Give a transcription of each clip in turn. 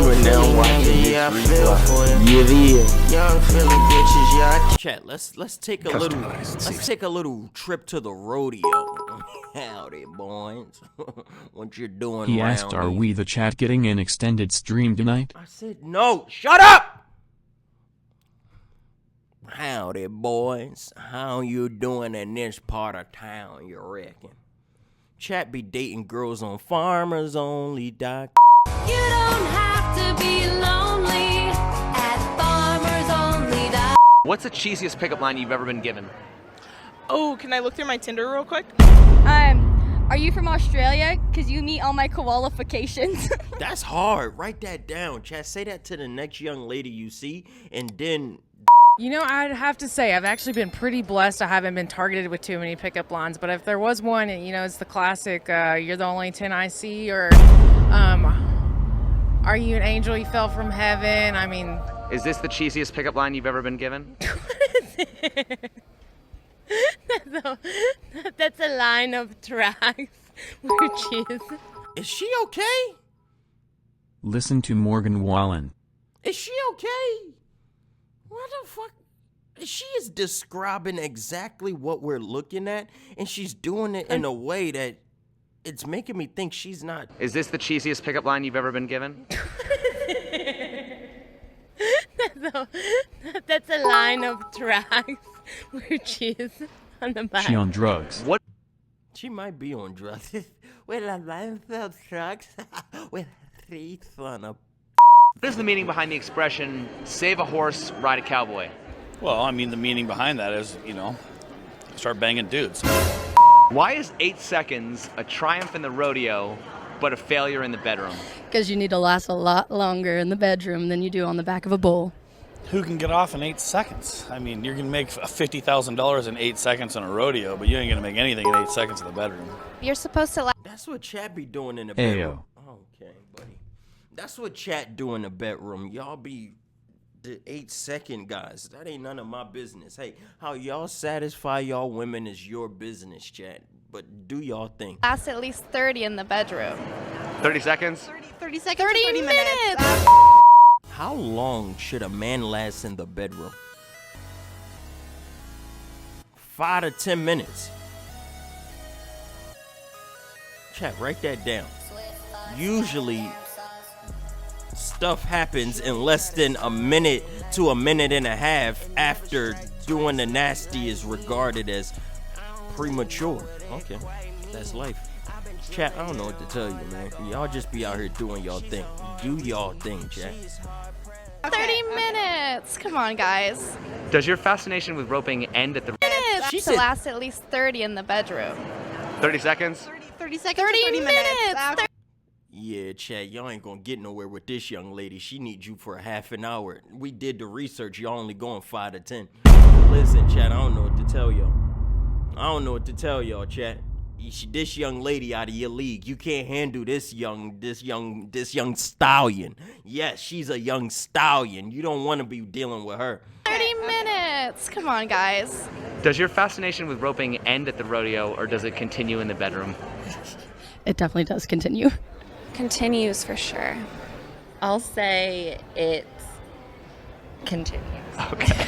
We're now watching this replay. Yeah, yeah. Young Philly bitches, yeah. Chat, let's take a little trip to the rodeo. Howdy, boys. What you doing? He asked, "Are we the chat getting an extended stream tonight?" I said no. Shut up. Howdy, boys. How you doing in this part of town, you reckon? Chat be dating girls on farmersonly.com. You don't have to be lonely at farmersonly.com. What's the cheesiest pickup line you've ever been given? Oh, can I look through my Tinder real quick? Are you from Australia? Because you meet all my qualifications. That's hard. Write that down, chat. Say that to the next young lady you see, and then... You know, I'd have to say I've actually been pretty blessed. I haven't been targeted with too many pickup lines, but if there was one, you know, it's the classic, you're the only 10 I see, or are you an angel you fell from heaven? I mean... Is this the cheesiest pickup line you've ever been given? That's a line of tracks. Which Is she okay? Listen to Morgan Wallen. Is she okay? What the fuck? She is describing exactly what we're looking at, and she's doing it in a way that it's making me think she's not. Is this the cheesiest pickup line you've ever been given? That's a line of tracks. Which is on the back. She on drugs. What? She might be on drugs. With a line of drugs. With teeth on a... What is the meaning behind the expression, save a horse, ride a cowboy? Well, I mean, the meaning behind that is, you know, start banging dudes. Why is 8 seconds a triumph in the rodeo, but a failure in the bedroom? Because you need to last a lot longer in the bedroom than you do on the back of a bull. Who can get off in 8 seconds? I mean, you're going to make $50,000 in 8 seconds in a rodeo, but you ain't going to make anything in 8 seconds in the bedroom. You're supposed to That's what chat be doing in the bedroom. Ayo. Okay, buddy. That's what chat do in the bedroom. Y'all be the 8-second guys. That ain't none of my business. Hey, how y'all satisfy y'all women is your business, chat. But do y'all think? last at least 30 in the bedroom. 30 seconds? 30 seconds. 30 minutes. How long should a man last in the bedroom? 5 to 10 minutes. Chat, write that down. Usually, stuff happens in less than a minute to a minute and a half after doing the nasty is regarded as premature. Okay, that's life. Chat, I don't know what to tell you, man. Y'all just be out here doing y'all thing. Do y'all thing, chat. 30 minutes. Come on, guys. Does your fascination with roping end at the... Minutes She to said- last at least 30 in the bedroom. 30 seconds? 30 seconds. 30 minutes. Yeah, chat, y'all ain't gonna get nowhere with this young lady. She needs you for a half an hour. We did the research. Y'all only going 5 to 10. Listen, chat, I don't know what to tell y'all. I don't know what to tell y'all, chat. This young lady out of your league. You can't handle this young stallion. Yes, she's a young stallion. You don't want to be dealing with her. 30 minutes. Come on, guys. Does your fascination with roping end at the rodeo, or does it continue in the bedroom? It definitely does continue. Continues for sure. I'll say it continues. Okay.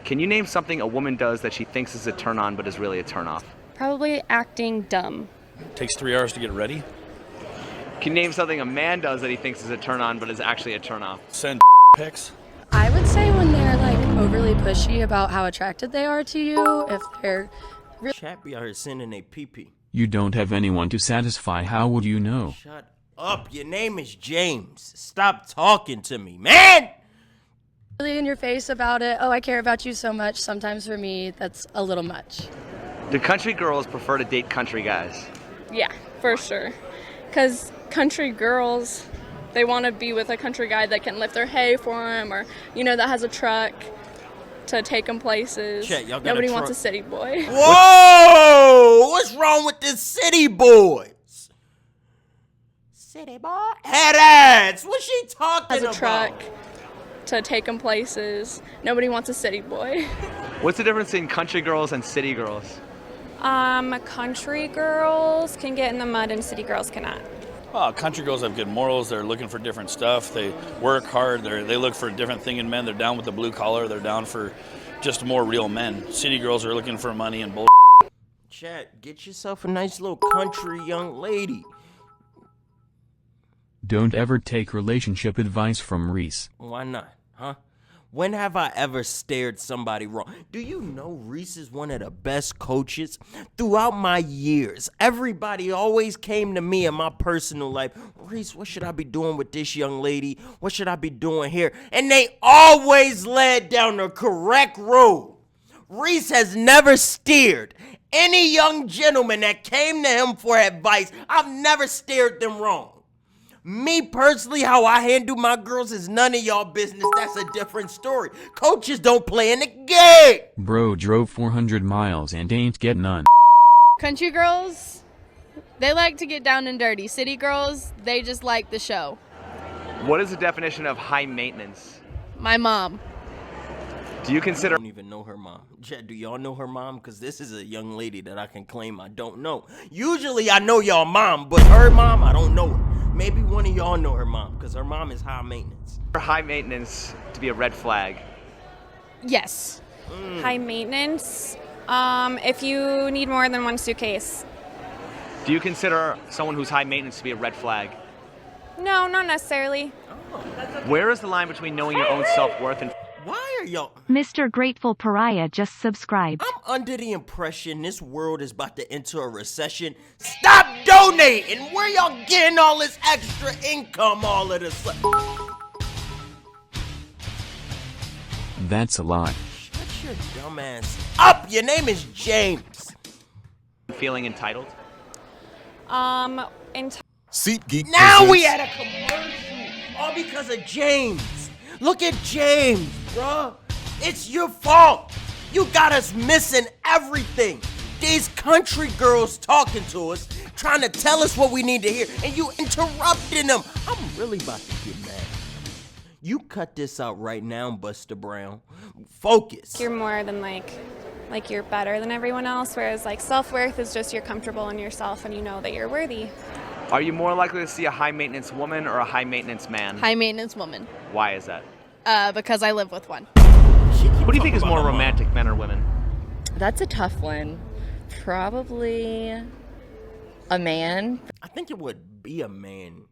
Can you name something a woman does that she thinks is a turn on but is really a turn off? Probably acting dumb. Takes 3 hours to get ready. Can you name something a man does that he thinks is a turn on but is actually a turn off? Send pics. I would say when they're like overly pushy about how attracted they are to you, if they're Chat be out here sending a pee-pee. You don't have anyone to satisfy. How would you know? Shut up. Your name is James. Stop talking to me, man! really in your face about it. Oh, I care about you so much. Sometimes for me, that's a little much. Do country girls prefer to date country guys? Yeah, for sure. Because country girls, they want to be with a country guy that can lift their hay for them, or, you know, that has a truck to take them places. Chet, y'all got Nobody a wants a truck? city boy. Whoa! What's wrong with this city boys? City boy? Head ass! What's she talking Has a about? truck to take them places. Nobody wants a city boy. What's the difference in country girls and city girls? Country girls can get in the mud and city girls cannot. Country girls have good morals. They're looking for different stuff. They work hard. They look for a different thing in men. They're down with the blue collar. They're down for just more real men. City girls are looking for money and bull. Chat, get yourself a nice little country young lady. Don't ever take relationship advice from Reese. Why not, huh? When have I ever steered somebody wrong? Do you know Reese is one of the best coaches? Throughout my years, everybody always came to me in my personal life. Reese, what should I be doing with this young lady? What should I be doing here? And they always led down the correct road. Reese has never steered any young gentleman that came to him for advice. I've never steered them wrong. Me personally, how I handle my girls is none of y'all business. That's a different story. Coaches don't play in the game. Bro drove 400 miles and ain't get none. Country girls, they like to get down and dirty. City girls, they just like the show. What is the definition of high maintenance? My mom. Do you consider... I don't even know her mom. Chat, do y'all know her mom? Because this is a young lady that I can claim I don't know. Usually I know y'all mom, but her mom, I don't know her. Maybe one of y'all know her mom, because her mom is high maintenance. For high maintenance to be a red flag? Yes. High maintenance. If you need more than one suitcase. Do you consider someone who's high maintenance to be a red flag? No, not necessarily. Where is the line between knowing your own self-worth and... Why are y'all... Mr. Grateful Pariah just subscribed. I'm under the impression this world is about to enter a recession. Stop donating! Where y'all getting all this extra income all of a sudden? That's a lie. Shut your dumb ass up! Your name is James. Feeling entitled? SeatGeek Now presents... we had a commercial! All because of James. Look at James, bruh. It's your fault. You got us missing everything. These country girls talking to us, trying to tell us what we need to hear, and you interrupting them. I'm really about to get mad. You cut this out right now, Buster Brown. Focus. You're more than like you're better than everyone else, whereas like self-worth is just you're comfortable in yourself and you know that you're worthy. Are you more likely to see a high maintenance woman or a high maintenance man? High maintenance woman. Why is that? Because I live with one. What do you think is more romantic, men or women? That's a tough one. Probably a man. I think it would be a man.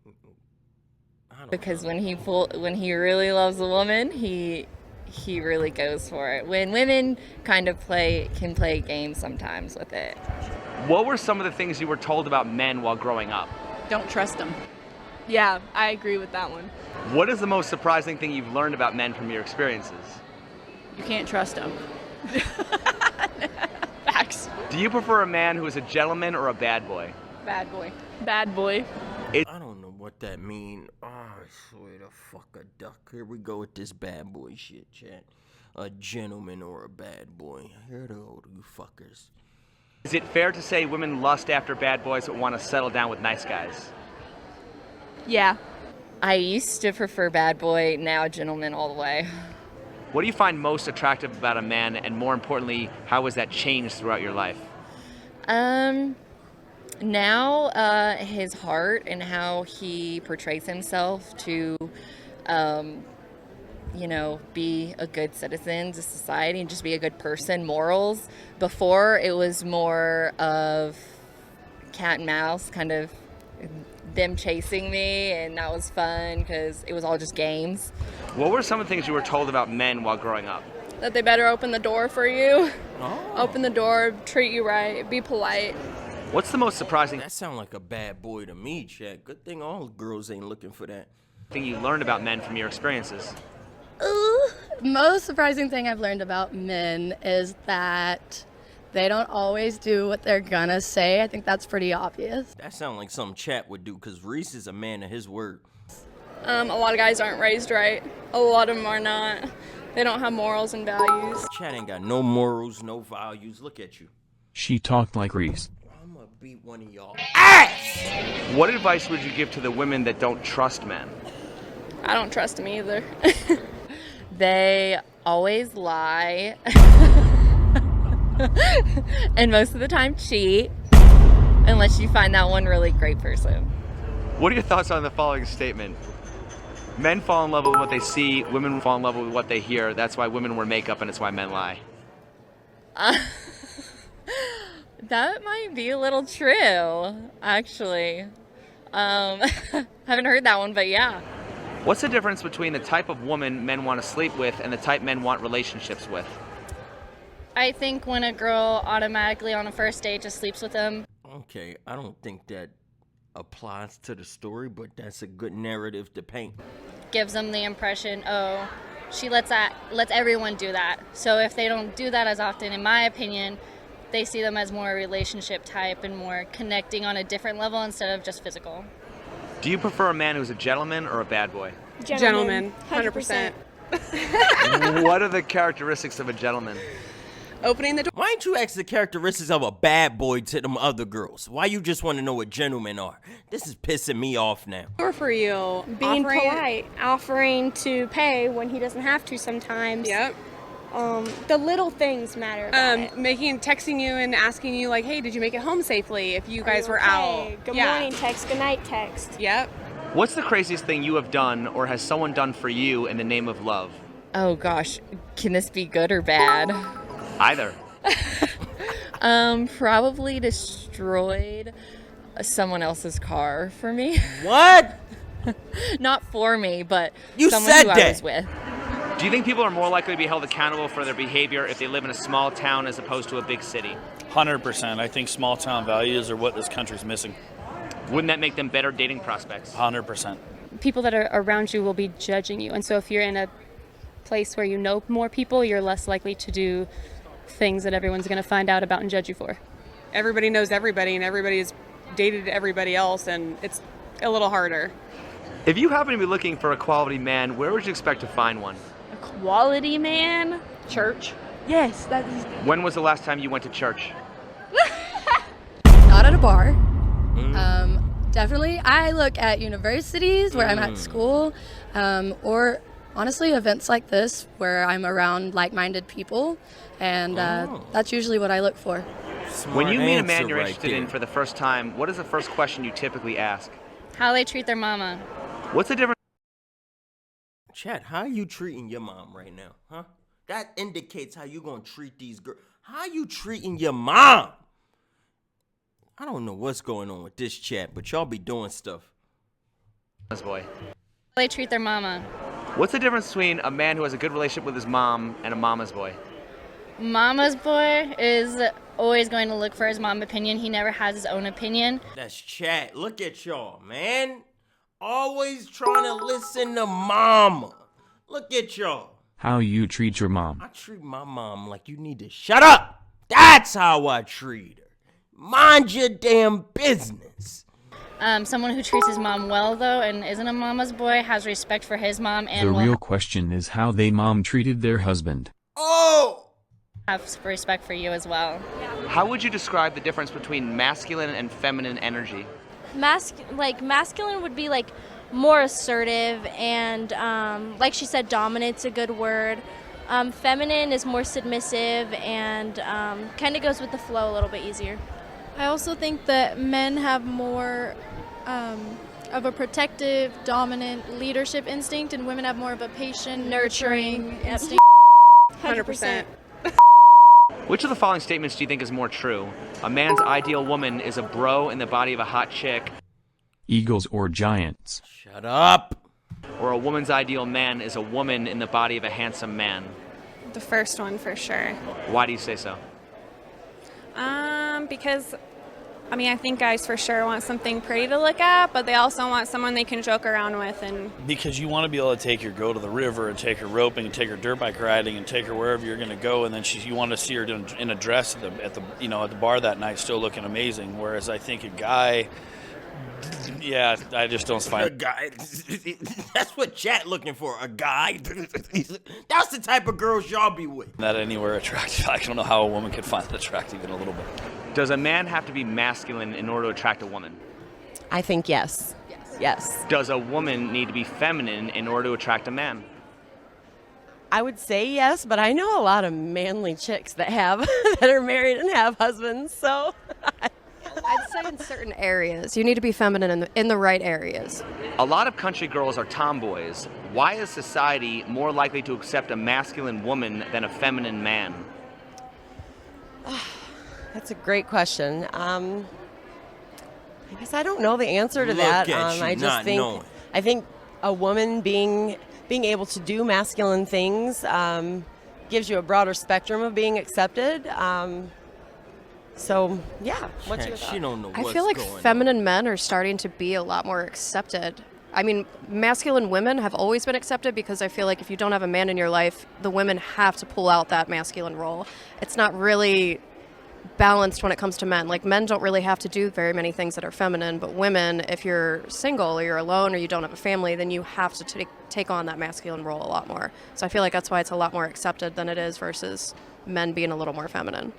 Because when he really loves a woman, he really goes for it. When women kind of can play games sometimes with it. What were some of the things you were told about men while growing up? Don't trust them. Yeah, I agree with that one. What is the most surprising thing you've learned about men from your experiences? You can't trust them. Facts. Do you prefer a man who is a gentleman or a bad boy? Bad boy. Bad boy. I don't know what that mean. Oh, I swear to fuck a duck. Here we go with this bad boy shit, chat. A gentleman or a bad boy. Here to go, you fuckers. Is it fair to say women lust after bad boys but want to settle down with nice guys? Yeah. I used to prefer bad boy, now gentleman all the way. What do you find most attractive about a man, and more importantly, how has that changed throughout your life? Now his heart and how he portrays himself to, be a good citizen to society and just be a good person, morals. Before, it was more of cat and mouse, kind of them chasing me, and that was fun because it was all just games. What were some of the things you were told about men while growing up? That they better open the door for you. Oh. Open the door, treat you right, be polite. What's the most surprising That sound like a bad boy to me, chat. Good thing all girls ain't looking for that. thing you learned about men from your experiences? Most surprising thing I've learned about men is that they don't always do what they're gonna say. I think that's pretty obvious. That sound like something Chat would do, because Reese is a man of his word. A lot of guys aren't raised right. A lot of them are not. They don't have morals and values. Chat ain't got no morals, no values. Look at you. She talked like Reese. I'm gonna beat one of y'all ass! What advice would you give to the women that don't trust men? I don't trust them either. They always lie. And most of the time cheat. Unless you find that one really great person. What are your thoughts on the following statement? Men fall in love with what they see, women fall in love with what they hear. That's why women wear makeup and it's why men lie. That might be a little true, actually. Haven't heard that one, but yeah. What's the difference between the type of woman men want to sleep with and the type men want relationships with? I think when a girl automatically on a first date just sleeps with them. Okay, I don't think that applies to the story, but that's a good narrative to paint. Gives them the impression, oh, she lets everyone do that. So if they don't do that as often, in my opinion, they see them as more a relationship type and more connecting on a different level instead of just physical. Do you prefer a man who's a gentleman or a bad boy? Gentleman. 100%. What are the characteristics of a gentleman? Opening the door. Why ain't you ask the characteristics of a bad boy to them other girls? Why you just want to know what gentlemen are? This is pissing me off now. For you. Being polite, offering to pay when he doesn't have to sometimes. Yep. The little things matter. Texting you and asking you like, hey, did you make it home safely if you guys were out? Good morning text, good night text. Yep. What's the craziest thing you have done or has someone done for you in the name of love? Oh gosh, can this be good or bad? Either. Probably destroyed someone else's car for me. What? Not for me, but you someone said who that. I was with. Do you think people are more likely to be held accountable for their behavior if they live in a small town as opposed to a big city? 100%. I think small town values are what this country's missing. Wouldn't that make them better dating prospects? 100%. People that are around you will be judging you. And so if you're in a place where you know more people, you're less likely to do things that everyone's going to find out about and judge you for. Everybody knows everybody and everybody's dated everybody else, and it's a little harder. If you happen to be looking for a quality man, where would you expect to find one? A quality man? Church. Yes, that is. When was the last time you went to church? Not at a bar. Definitely, I look at universities where I'm at school, or honestly, events like this where I'm around like-minded people, and that's usually what I look for. When you meet a man you're interested in for the first time, what is the first question you typically ask? How they treat their mama. What's the difference? Chad, how are you treating your mom right now, huh? That indicates how you gonna treat these girls. How you treating your mom? I don't know what's going on with this chat, but y'all be doing stuff. Boy. How they treat their mama. What's the difference between a man who has a good relationship with his mom and a mama's boy? Mama's boy is always going to look for his mom's opinion. He never has his own opinion. That's chat. Look at y'all, man. Always trying to listen to mama. Look at y'all. How you treat your mom. I treat my mom like you need to shut up. That's how I treat her. Mind your damn business. Someone who treats his mom well, though, and isn't a mama's boy, has respect for his mom and The will real question is how they mom treated their husband. Oh! have respect for you as well. How would you describe the difference between masculine and feminine energy? Masculine would be like more assertive and like she said, dominant's a good word. Feminine is more submissive and kind of goes with the flow a little bit easier. I also think that men have more of a protective, dominant leadership instinct, and women have more of a patient, nurturing instinct. 100%. Which of the following statements do you think is more true? A man's ideal woman is a bro in the body of a hot chick. Eagles or giants? Shut up. Or a woman's ideal man is a woman in the body of a handsome man. The first one for sure. Why do you say so? Because, I think guys for sure want something pretty to look at, but they also want someone they can joke around with. And because you want to be able to take her, go to the river and take her roping and take her dirt bike riding and take her wherever you're going to go, and then you want to see her in a dress at the bar that night, still looking amazing. Whereas I think a guy, yeah, I just don't find a guy. That's what chat looking for. A guy. That's the type of girls y'all be with. that anywhere attractive. I don't know how a woman could find it attractive even a little bit. Does a man have to be masculine in order to attract a woman? I think yes. Yes. Does a woman need to be feminine in order to attract a man? I would say yes, but I know a lot of manly chicks that are married and have husbands, so I'd say in certain areas. You need to be feminine in the right areas. A lot of country girls are tomboys. Why is society more likely to accept a masculine woman than a feminine man? That's a great question. I guess I don't know the answer to Look that. at you I just not think knowing. I think a woman being able to do masculine things gives you a broader spectrum of being accepted. So yeah, what's your thought? She don't know I what's feel like going feminine men are starting to be a lot more accepted. I mean, masculine women have always been accepted because I feel like if you don't have a man in your life, the women have to pull out that masculine role. It's not really balanced when it comes to men. Like, men don't really have to do very many things that are feminine, but women, if you're single or you're alone or you don't have a family, then you have to take on that masculine role a lot more. So I feel like that's why it's a lot more accepted than it is versus men being a little more feminine.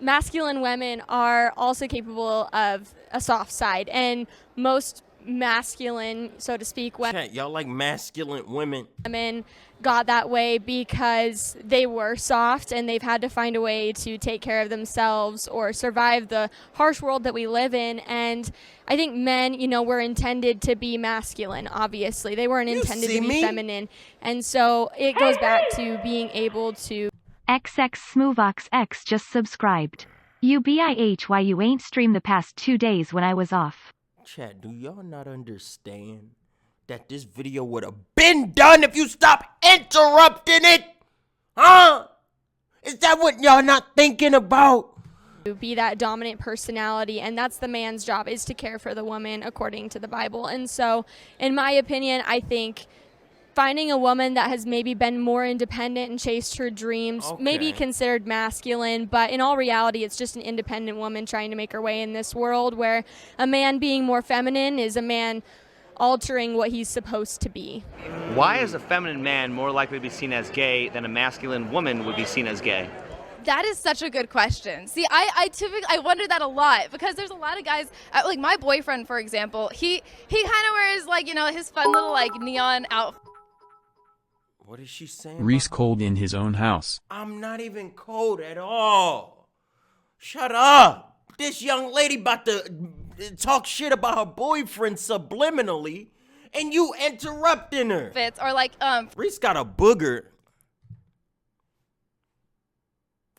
Masculine women are also capable of a soft side, and most masculine, so to speak, Chat, y'all like masculine women? women got that way because they were soft and they've had to find a way to take care of themselves or survive the harsh world that we live in. And I think men, were intended to be masculine, obviously. They weren't intended to be feminine. And so it goes back to being able to... XX Smoovox X just subscribed. UBIH you ain't streamed the past 2 days when I was off. Chat, do y'all not understand that this video would have been done if you stopped interrupting it? Huh? Is that what y'all not thinking about? Be that dominant personality, and that's the man's job, is to care for the woman according to the Bible. And so, in my opinion, I think finding a woman that has maybe been more independent and chased her dreams may be considered masculine, but in all reality, it's just an independent woman trying to make her way in this world, where a man being more feminine is a man altering what he's supposed to be. Why is a feminine man more likely to be seen as gay than a masculine woman would be seen as gay? That is such a good question. See, I wonder that a lot because there's a lot of guys, like my boyfriend, for example, he kind of wears his fun little neon outfit. What is she saying? Reese cold in his own house. I'm not even cold at all. Shut up. This young lady about to talk shit about her boyfriend subliminally, and you interrupting her. Fits or Reese got a booger.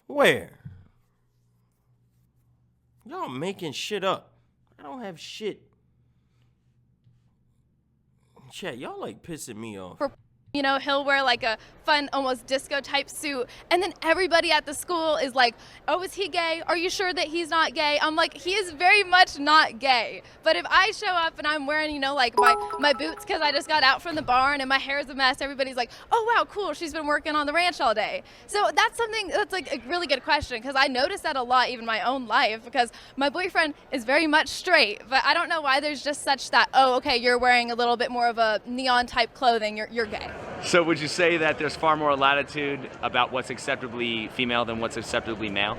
Where? Y'all making shit up. I don't have shit. Chat, y'all pissing me off. He'll wear a fun, almost disco type suit. And then everybody at the school is like, oh, is he gay? Are you sure that he's not gay? I'm like, he is very much not gay. But if I show up and I'm wearing, my boots because I just got out from the barn and my hair is a mess, everybody's like, oh, wow, cool. She's been working on the ranch all day. So that's something that's a really good question because I notice that a lot, even in my own life, because my boyfriend is very much straight. But I don't know why there's just such that, oh, okay, you're wearing a little bit more of a neon type clothing. You're gay. So would you say that there's far more latitude about what's acceptably female than what's acceptably male?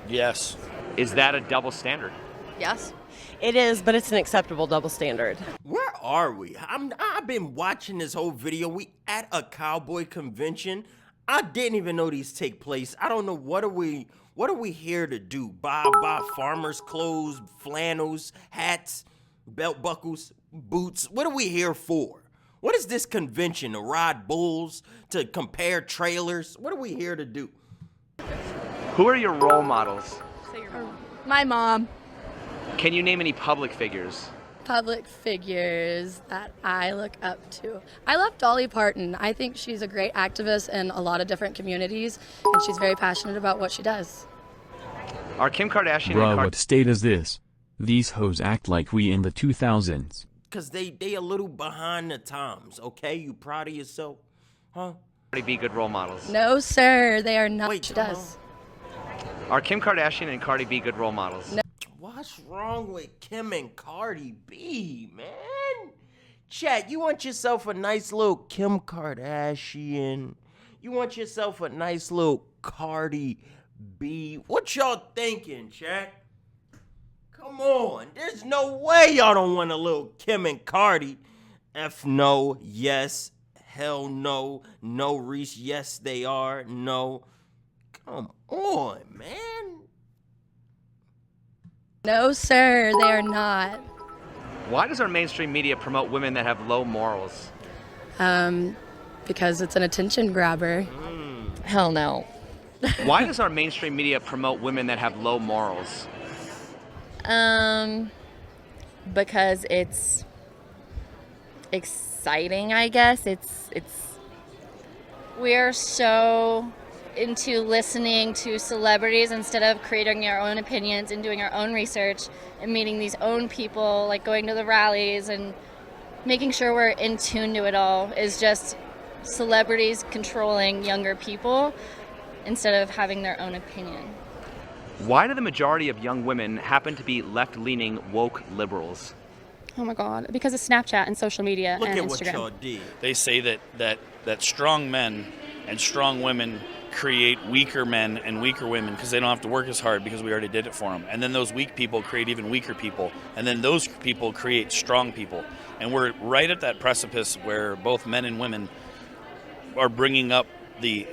Yes. Is that a double standard? Yes. It is, but it's an acceptable double standard. Where are we? I've been watching this whole video. We at a cowboy convention. I didn't even know these take place. I don't know what are we here to do? Buy farmers' clothes, flannels, hats, belt buckles, boots. What are we here for? What is this convention? To ride bulls? To compare trailers? What are we here to do? Who are your role models? My mom. Can you name any public figures? Public figures that I look up to. I love Dolly Parton. I think she's a great activist in a lot of different communities, and she's very passionate about what she does. Are Kim Kardashian Bruh, what state is this? These hoes act like we in the 2000s. Because they a little behind the times, okay? You proud of yourself? Huh? Cardi B good role models? No, sir, they are not. Wait, She does. Are Kim Kardashian and Cardi B good role models? No. What's wrong with Kim and Cardi B, man? Chat, you want yourself a nice little Kim Kardashian? You want yourself a nice little Cardi B? What y'all thinking, chat? Come on, there's no way y'all don't want a little Kim and Cardi. F no, yes, hell no, no Reese, yes they are, no. Come on, man. No, sir, they are not. Why does our mainstream media promote women that have low morals? Because it's an attention grabber. Hell no. Why does our mainstream media promote women that have low morals? Because it's exciting, I guess. It's We're so into listening to celebrities instead of creating our own opinions and doing our own research and meeting these own people, like going to the rallies and making sure we're in tune to it all is just celebrities controlling younger people instead of having their own opinion. Why do the majority of young women happen to be left-leaning woke liberals? Oh my God, because of Snapchat and social media Look and at Instagram. what y'all did. They say that strong men and strong women create weaker men and weaker women because they don't have to work as hard because we already did it for them. And then those weak people create even weaker people. And then those people create strong people. And we're right at that precipice where both men and women are bringing up the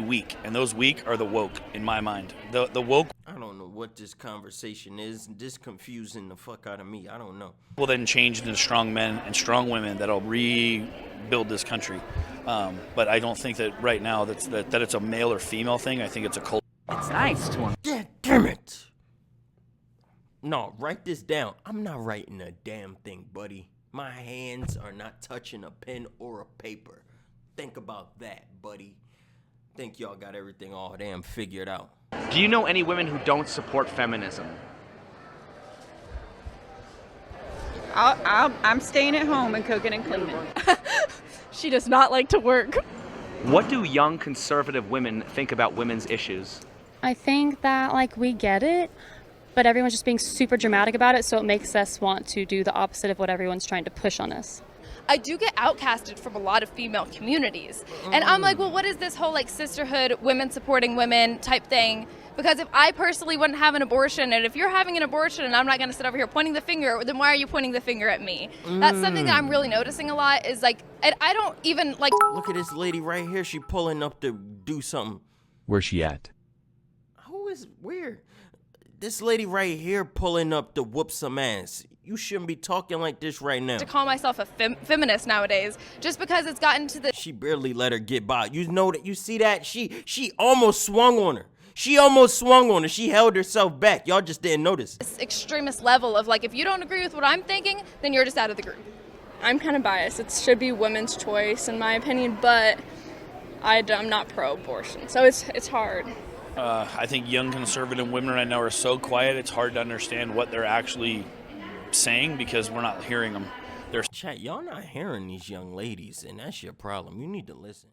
weak. And those weak are the woke, in my mind. The woke. I don't know what this conversation is. This confusing the fuck out of me. I don't know. Will then change into strong men and strong women that'll rebuild this country. But I don't think that right now that it's a male or female thing. I think it's a culture. It's nice to him. Yeah, damn it. No, write this down. I'm not writing a damn thing, buddy. My hands are not touching a pen or a paper. Think about that, buddy. Think y'all got everything all damn figured out. Do you know any women who don't support feminism? I'm staying at home and cooking and cleaning. She does not like to work. What do young conservative women think about women's issues? I think that we get it, but everyone's just being super dramatic about it, so it makes us want to do the opposite of what everyone's trying to push on us. I do get outcasted from a lot of female communities. And I'm like, well, what is this whole sisterhood, women supporting women type thing? Because if I personally wouldn't have an abortion, and if you're having an abortion and I'm not going to sit over here pointing the finger, then why are you pointing the finger at me? That's something that I'm really noticing a lot is and I don't even Look at this lady right here. She pulling up to do something. Where's she at? Who is weird? This lady right here pulling up to whoop some ass. You shouldn't be talking like this right now. to call myself a feminist nowadays, just because it's gotten to the She barely let her get by. You know that? You see that? She almost swung on her. She almost swung on her. She held herself back. Y'all just didn't notice. extremist level of if you don't agree with what I'm thinking, then you're just out of the group. I'm kind of biased. It should be women's choice, in my opinion, but I'm not pro-abortion, so it's hard. I think young conservative women right now are so quiet, it's hard to understand what they're actually saying because we're not hearing them. Chat, y'all not hearing these young ladies, and that's your problem. You need to listen.